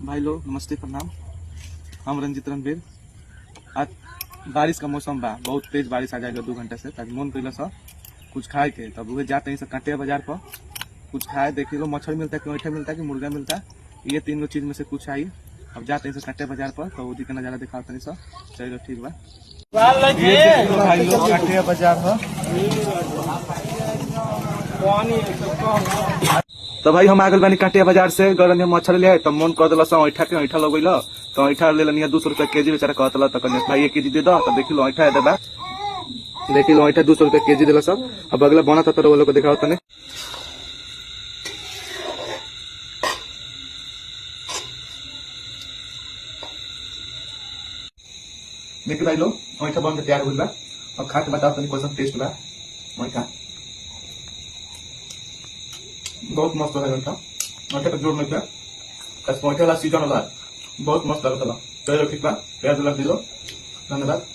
भाई लोग नमस्ते प्रणाम। हम रंजित रणबीर। आज बारिश का मौसम बा, बहुत तेज बारिश आ जाएगा 2 घंटे से। तब मन कैला सा कुछ खाए के, तब वह जाते हैं कांटे बाजार पर कुछ खाए। देख लो मछली मिलता है कि मीठा मिलता है कि मुर्गा मिलता है, ये तीनों चीज में से कुछ आई। अब जाते हैं कांटे बाजार पर, तो उदी का नजारा दिखाते हैं। चलो ठीक बा। ये देख लो भाई लोग कांटे बाजार है। तो भाई हम आगल बानी कांटे बाजार से गरन मछली ले, तो मन कर दिला ऐठा के ऐठा लग गई। तो ऐठा ले लेनी 200 रुपया केजी बेचारा कहला। तो भाई 1 केजी दे दो। तो देख लो ऐठा है देबा, देख लो ऐठा 200 रुपया केजी दिला सब। अब अगला बना था तो वो लोग को दिखाओ तने। देखिए भाई लोग ऐठा बन के तैयार हो गया। अब खा के बताओ तनी कैसा टेस्ट बा ऐठा। बहुत मस्त है ऐठा। ऐठा का जोर नहीं था, ऐठा वाला सीजन वाला बहुत मस्त लगता है। चलो ठीक बा, प्याज लग दिलो। धन्यवाद।